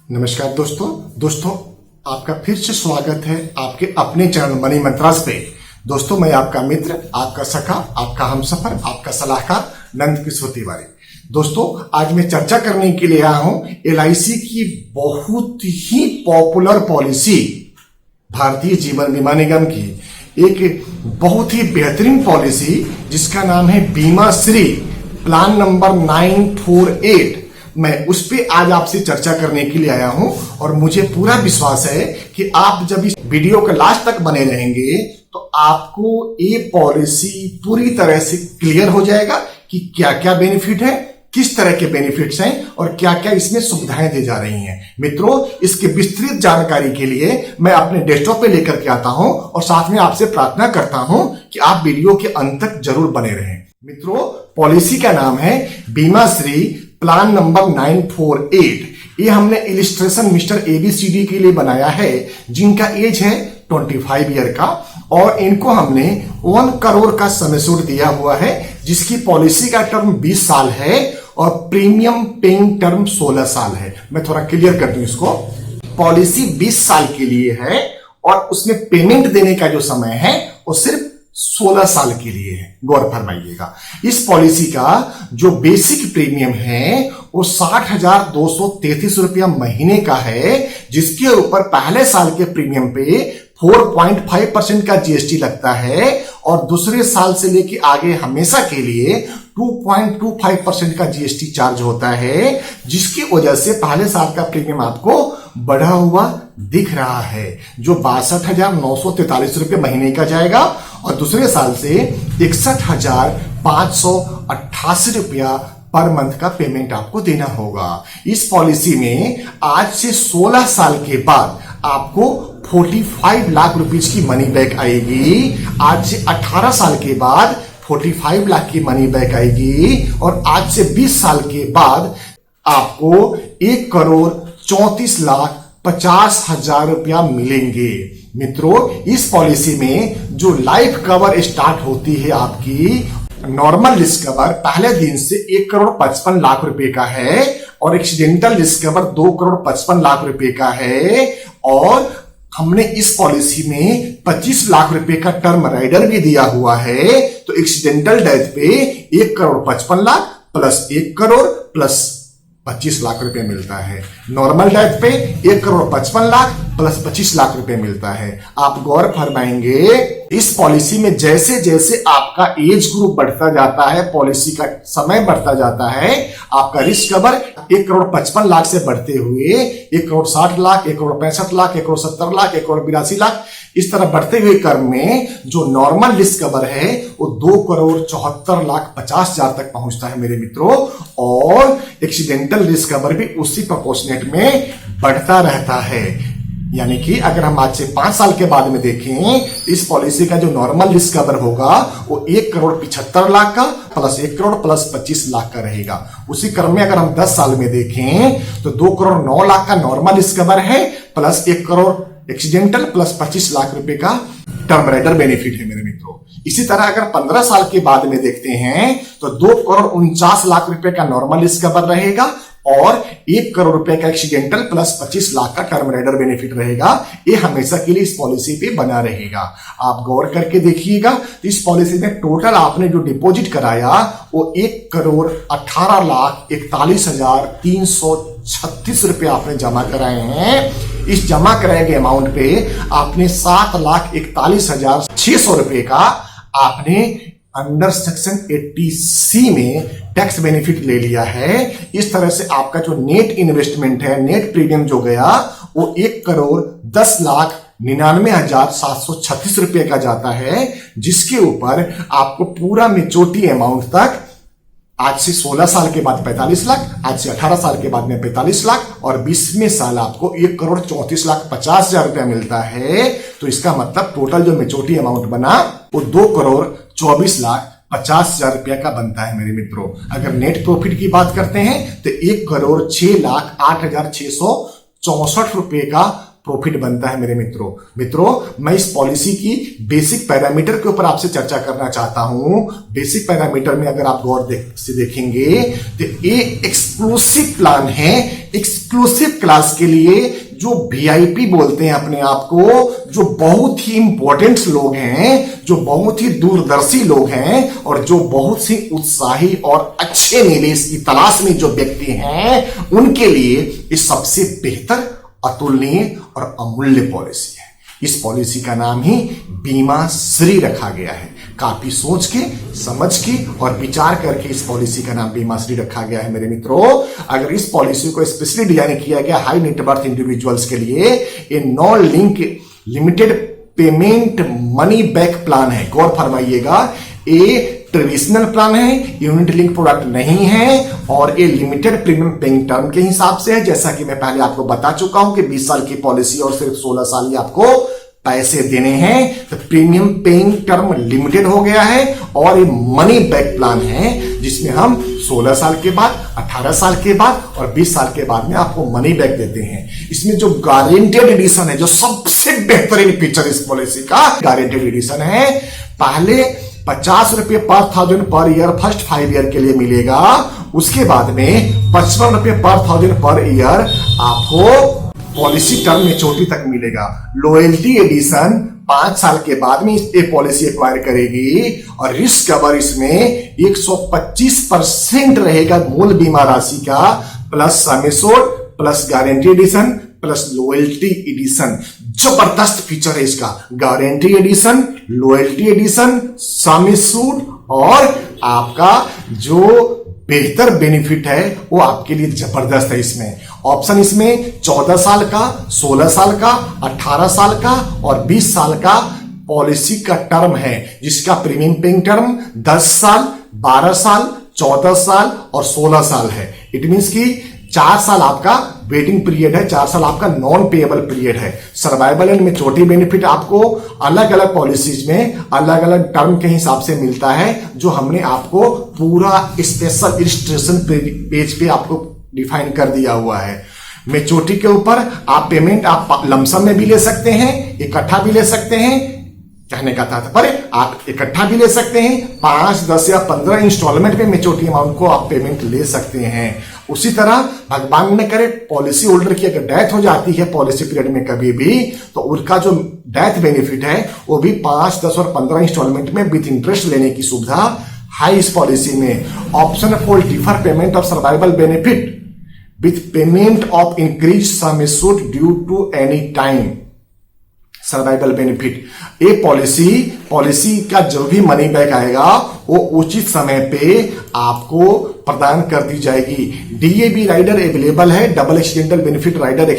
नमस्कार दोस्तों आपका फिर से स्वागत है आपके अपने चैनल मनी मंत्रास पे। दोस्तों मैं आपका मित्र, आपका सखा, आपका हमसफर, आपका सलाहकार नंद किशोर तिवारी। दोस्तों आज मैं चर्चा करने के लिए आया हूं LIC की बहुत ही पॉपुलर पॉलिसी, भारतीय जीवन बीमा निगम की एक बहुत ही बेहतरीन पॉलिसी जिसका नाम है बीमा श्री प्लान नंबर 948। मैं उस पे आज आपसे चर्चा करने के लिए आया हूं और मुझे पूरा विश्वास है कि आप जब इस वीडियो के लास्ट तक बने रहेंगे तो आपको ये पॉलिसी पूरी तरह से क्लियर हो जाएगा कि क्या क्या बेनिफिट है, किस तरह के बेनिफिट्स हैं और क्या क्या इसमें सुविधाएं दी जा रही हैं। मित्रों, इसकी विस्तृत जानकारी के लिए मैं अपने डेस्कटॉप पे लेकर के आता हूं और साथ में आपसे प्रार्थना करता हूं कि आप वीडियो के अंत तक जरूर बने रहें। मित्रों, पॉलिसी का नाम है बीमा श्री प्लान नंबर 948। ये हमने इलिस्ट्रेशन मिस्टर ABCD के लिए बनाया है जिनका एज है 25 ईयर का, और इनको हमने 1 करोड़ का समय सूद दिया हुआ है जिसकी पॉलिसी का टर्म 20 साल है और प्रीमियम पेइंग टर्म 16 साल है। मैं थोड़ा क्लियर कर दूं इसको। पॉलिसी 20 साल के लिए है और उसमें पेमेंट देने का जो समय है वो सिर्फ 16 साल के लिए है। गौर फरमाइएगा, इस पॉलिसी का जो बेसिक प्रीमियम है वो 60,233 रुपया महीने का है, जिसके ऊपर पहले साल के प्रीमियम पे 4.5% का GST लगता है और दूसरे साल से लेके आगे हमेशा के लिए 2.25% का GST चार्ज होता है, जिसकी वजह से पहले साल का प्रीमियम आपको बढ़ा हुआ दिख रहा है, जो 62,943 रुपये महीने का जाएगा और दूसरे साल से 61,588 रुपया पर मंथ का पेमेंट आपको देना होगा। इस पॉलिसी में आज से 16 साल के बाद आपको 45 लाख रुपीज की मनी बैक आएगी। आज से 18 साल के बाद 45 लाख की मनी बैक आएगी और आज से 20 साल के बाद आपको 1,34,50,000 रुपया मिलेंगे। मित्रों, इस पॉलिसी में जो लाइफ कवर स्टार्ट होती है आपकी नॉर्मल रिस्क कवर पहले दिन से 1,55,00,000 रुपए का है और एक्सीडेंटल रिस्क कवर 2,55,00,000 रुपए का है, और हमने इस पॉलिसी में 25 लाख रुपए का टर्म राइडर भी दिया हुआ है। तो एक्सीडेंटल डेथ पे 1,55,00,000 प्लस 1 करोड़ प्लस 25 लाख रुपए मिलता है। नॉर्मल डेथ पे 1,55,00,000 प्लस 25 लाख रुपए मिलता है। आप गौर फरमाएंगे, इस पॉलिसी में जैसे जैसे आपका एज ग्रुप बढ़ता जाता है, पॉलिसी का समय बढ़ता जाता है, आपका रिस्क कवर 1,55,00,000 से बढ़ते हुए 1,60,00,000, 1,65,00,000, 1,70,00,000, 1,82,00,000 इस तरह बढ़ते हुए क्रम में जो नॉर्मल रिस्क कवर है वो 2,74,50,000 तक पहुंचता है मेरे मित्रों, और एक्सीडेंटल रिस्क कवर भी उसी प्रोपोर्शनेट में बढ़ता रहता है। यानी कि अगर हम आज से 5 साल के बाद में देखें, इस पॉलिसी का जो नॉर्मल रिस्क कवर होगा वो 1,75,00,000 का प्लस 1 करोड़ प्लस 25 लाख का रहेगा। उसी क्रम में अगर हम 10 साल में देखें तो 2,09,00,000 का नॉर्मल रिस्क कवर है plus 1 crore accidental plus 25 lakh रुपए का टर्म राइडर बेनिफिट है मेरे मित्रों। इसी तरह अगर 15 साल के बाद में देखते हैं तो 2,49,00,000 रुपए का नॉर्मल रिस्क कवर रहेगा और 1 करोड़ रुपए का एक्सीडेंटल प्लस 25 लाख का टर्म राइडर बेनिफिट रहेगा। ये हमेशा के लिए इस पॉलिसी पे बना रहेगा। आप गौर करके देखिएगा, इस पॉलिसी में टोटल आपने जो डिपॉजिट कराया वो 1,18,41,336 रुपए आपने जमा कराए हैं। इस जमा कराए गए अमाउंट पे आपने 7,41,600 रुपए का आपने अंडर सेक्शन 80C में टैक्स बेनिफिट ले लिया है। इस तरह से आपका जो नेट इन्वेस्टमेंट है, नेट प्रीमियम जो गया वो 1,10,99,736 रुपए का जाता है, जिसके ऊपर आपको पूरा मेच्योरिटी अमाउंट तक आज से 16 साल के बाद 45 लाख, आज से 18 साल के बाद में 45 लाख और 20वें साल आपको 1,34,50,000 रुपया मिलता है। तो इसका मतलब टोटल जो मेच्योरिटी अमाउंट बना वो 2,24,50,000 रुपया का बनता है मेरे मित्रों। अगर नेट प्रॉफिट की बात करते हैं तो 1,06,08,664 रुपए का प्रॉफिट बनता है मेरे मित्रों। मैं इस पॉलिसी की बेसिक पैरामीटर के ऊपर आपसे चर्चा करना चाहता हूं। बेसिक पैरामीटर में अगर आप गौर से देखेंगे तो ये एक्सक्लूसिव प्लान है एक्सक्लूसिव क्लास के लिए जो वीआईपी बोलते हैं अपने आप को, जो बहुत ही इंपॉर्टेंट लोग हैं, जो बहुत ही दूरदर्शी लोग हैं और जो बहुत ही उत्साही और अच्छे निवेश की तलाश में जो व्यक्ति हैं, उनके लिए ये सबसे बेहतर, अतुलनीय और अमूल्य पॉलिसी है। इस पॉलिसी का नाम ही बीमा श्री रखा गया है। काफी सोच के, समझ के और विचार करके इस पॉलिसी का नाम बीमा श्री रखा गया है मेरे मित्रों। अगर इस पॉलिसी को स्पेशली डिजाइन किया गया हाई नेटवर्थ इंडिविजुअल्स के लिए, ये non link limited payment money back plan है। गौर फरमाइएगा, ये ट्रेडिशनल प्लान है, यूनिट लिंक प्रोडक्ट नहीं है और ये लिमिटेड प्रीमियम पेइंग टर्म के हिसाब से है। जैसा कि मैं पहले आपको बता चुका हूं कि 20 साल की पॉलिसी और सिर्फ 16 साल ही आपको पैसे देने हैं। तो प्रीमियम पेइंग टर्म लिमिटेड हो गया है और ये मनी बैक प्लान है, जिसमें हम 16 साल के बाद, 18 साल के बाद और 20 साल के बाद में आपको मनी बैक देते हैं। इसमें जो गारंटेड एडिशन है, जो सबसे बेहतरीन फीचर इस पॉलिसी का गारंटेड एडिशन है, पहले 50 रुपए पर 1000 पर ईयर फर्स्ट 5 ईयर के लिए मिलेगा। उसके बाद में 55 रुपए पर 1000 पर ईयर आपको पॉलिसी टर्म मैच्योरिटी तक मिलेगा। लॉयल्टी एडिशन 5 साल के बाद में ये पॉलिसी एक्वायर करेगी और रिस्क कवर इसमें 125% रहेगा मूल बीमा राशि का, plus sum assured, plus guarantee addition, plus loyalty addition. जबरदस्त फीचर है इसका। Guarantee addition, loyalty addition, sum assured और आपका जो बेहतर बेनिफिट है वो आपके लिए जबरदस्त है। इसमें ऑप्शन इसमें 14 साल का, 16 साल का, 18 साल का और 20 साल का पॉलिसी का टर्म है, जिसका प्रीमियम पेइंग टर्म 10 साल, 12 साल, 14 साल और 16 साल है। इट मींस कि 4 साल आपका वेटिंग पीरियड है, 4 साल आपका नॉन पेएबल पीरियड है। सर्वाइवल एंड मैच्योरिटी बेनिफिट आपको अलग अलग पॉलिसीज में अलग अलग टर्म के हिसाब से मिलता है, जो हमने आपको पूरा स्पेशल इलस्ट्रेशन पेज पे आपको डिफाइन कर दिया हुआ है। मैच्योरिटी के ऊपर आप पेमेंट आप लमसम में भी ले सकते हैं, इकट्ठा भी ले सकते हैं। कहने का तात्पर्य आप इकट्ठा भी ले सकते हैं, 5, 10 या 15 इंस्टॉलमेंट में मैच्योरिटी अमाउंट को आप पेमेंट ले सकते हैं। उसी तरह भगवान न करे पॉलिसी होल्डर की अगर डेथ हो जाती है पॉलिसी पीरियड में कभी भी, तो उनका जो डेथ बेनिफिट है वो भी 5, 10 और 15 इंस्टॉलमेंट में विद इंटरेस्ट लेने की सुविधा है इस पॉलिसी में। Option for defer payment of survival benefit with payment of increase sum assured due to any time. Survival benefit, ये पॉलिसी का जो भी मनी बैक आएगा वो उचित समय पे आपको प्रदान कर दी जाएगी। डीएबी राइडर अवेलेबल है, double accidental benefit rider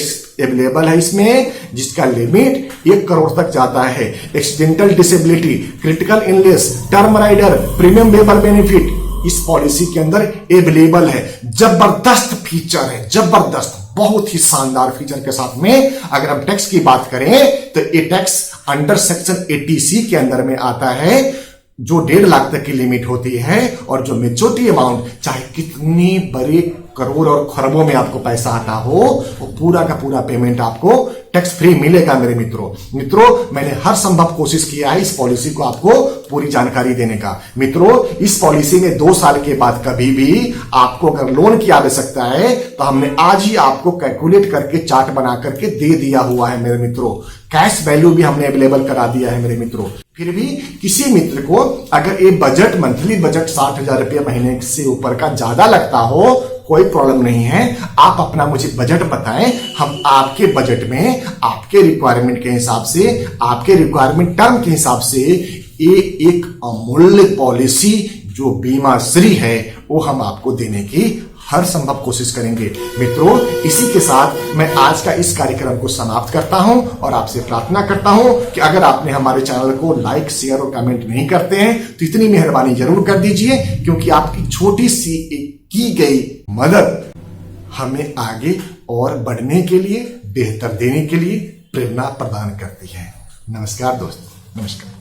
available है इसमें, जिसका लिमिट 1 करोड़ तक जाता है। Accidental disability, critical illness, term rider, premium waiver benefit इस पॉलिसी के अंदर अवेलेबल है। जबरदस्त फीचर है, जबरदस्त, बहुत ही शानदार फीचर के साथ में। अगर हम टैक्स की बात करें तो ये टैक्स अंडर सेक्शन 80C के अंदर में आता है, जो 1.5 लाख तक की लिमिट होती है और जो मैच्योरिटी अमाउंट चाहे कितनी बड़े करोड़ और खरबों में आपको पैसा आता हो, वो पूरा का पूरा पेमेंट आपको टैक्स फ्री मिलेगा मेरे मित्रों। मैंने हर संभव कोशिश किया है इस पॉलिसी को आपको पूरी जानकारी देने का। मित्रों, इस पॉलिसी में 2 साल के बाद कभी भी आपको अगर लोन की आवश्यकता है तो हमने आज ही आपको कैलकुलेट करके चार्ट बना करके दे दिया हुआ है मेरे मित्रों। कैश वैल्यू भी हमने अवेलेबल करा दिया है मेरे मित्रों। फिर भी किसी मित्र को अगर ये बजट, मंथली बजट 60,000 रुपये महीने से ऊपर का ज्यादा लगता हो, कोई प्रॉब्लम नहीं है। आप अपना मुझे बजट बताएं, हम आपके बजट में आपके रिक्वायरमेंट के हिसाब से, आपके रिक्वायरमेंट टर्म के हिसाब से ये एक अमूल्य पॉलिसी जो बीमा श्री है वो हम आपको देने की हर संभव कोशिश करेंगे। मित्रों, इसी के साथ मैं आज का इस कार्यक्रम को समाप्त करता हूं और आपसे प्रार्थना करता हूं कि अगर आपने हमारे चैनल को लाइक, शेयर और कमेंट नहीं करते हैं तो इतनी मेहरबानी जरूर कर दीजिए, क्योंकि आपकी छोटी सी की गई मदद हमें आगे और बढ़ने के लिए, बेहतर देने के लिए प्रेरणा प्रदान करती है। नमस्कार दोस्तों, नमस्कार।